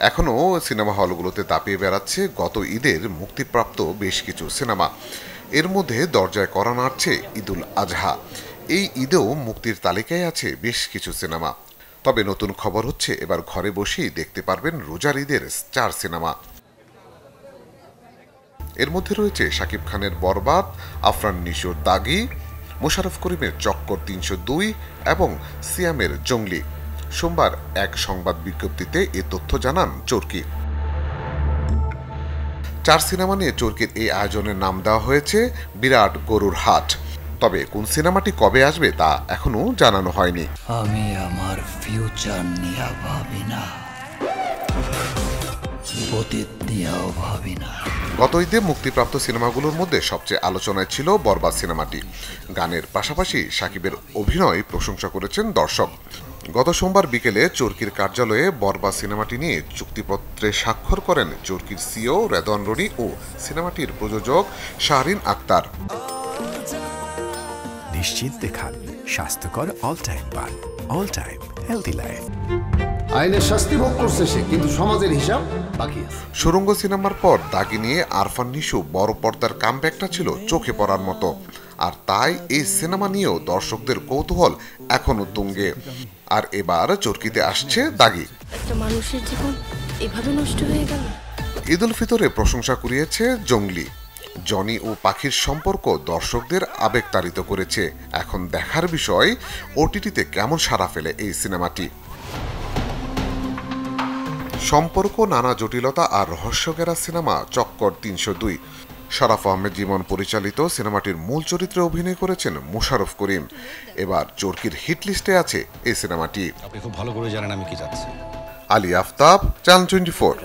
এখনও সিনেমা হলগুলোতে দাপিয়ে বেড়াচ্ছে গত ঈদের মুক্তিপ্রাপ্ত বেশ কিছু সিনেমা। এর মধ্যে দরজায় করা নাড়ছে ঈদুল আজহা। এই ঈদেও মুক্তির তালিকায় আছে বেশ কিছু সিনেমা। তবে নতুন খবর হচ্ছে এবার ঘরে বসেই দেখতে পারবেন রোজার ঈদের 4 সিনেমা। এর মধ্যে রয়েছে শাকিব খানের বরবাদ, আফরান নিশোর দাগি, মোশাররফ করিমের চক্কর ৩০২ এবং সিয়ামের জঙ্গলি। সোমবার এক সংবাদ বিজ্ঞপ্তিতে এ তথ্য জানান চরকি। 4 সিনেমা নিয়ে চরকির এই আয়োজনের নাম দেওয়া হয়েছে বিরাট গরুর হাট। তবে কোন সিনেমাটি কবে আসবে তা এখনো জানানো হয়নি। আমি আমার ফিউচার নিয়ে ভাবি না, অতীত নিয়েও ভাবি না। গত ঈদে মুক্তিপ্রাপ্ত সিনেমাগুলোর মধ্যে সবচেয়ে আলোচনায় ছিল বরবাদ সিনেমাটি। গানের পাশাপাশি শাকিবের অভিনয় প্রশংসা করেছেন দর্শক। গত সোমবার বিকেলে চরকির কার্যালয়ে বরবাদ সিনেমাটি নিয়ে চুক্তিপত্রে স্বাক্ষর করেন চরকির সিও রেদওয়ান রনি ও সিনেমাটির প্রযোজক শাহরিন আক্তার। নিশ্চিন্তে খান স্বাস্থ্যকর অল টাইম পান, অল টাইম হেলদি লাইফ। আইনের শাস্তি ভোগ করছে সে, কিন্তু সমাজের হিসাব বাকি আছে। সুরঙ্গ সিনেমার পর দাগি নিয়ে আরফান নিশো বড় পর্দার কামব্যাকটা ছিল চোখে পড়ার মতো। আর তাই এই সিনেমা নিয়েও দর্শকদের কৌতূহল এখনো তুঙ্গে। আর এবার চরকিতে আসছে দাগি। একটা মানুষের জীবন এভাবে নষ্ট হয়ে গেল। ঈদ উল ফিতরে প্রশংসা কুড়িয়েছে জঙ্গলি। জনি ও পাখির সম্পর্ক দর্শকদের আবেগতাড়িত করেছে। এখন দেখার বিষয় ওটিটিতে কেমন সাড়া ফেলে এই সিনেমাটি। সম্পর্ক, নানা জটিলতা আর রহস্যঘেরা সিনেমা চক্কর ৩০২। শরাফ আহমেদ জীবন পরিচালিত সিনেমাটির মূল চরিত্রে অভিনয় করেছেন মোশাররফ করিম। এবার চরকির হিট লিস্টে আছে এই সিনেমাটি। আপনি খুব ভালো করে জানেন আমি কি চাচ্ছি। আলী আফতাব, চ্যানেল 24।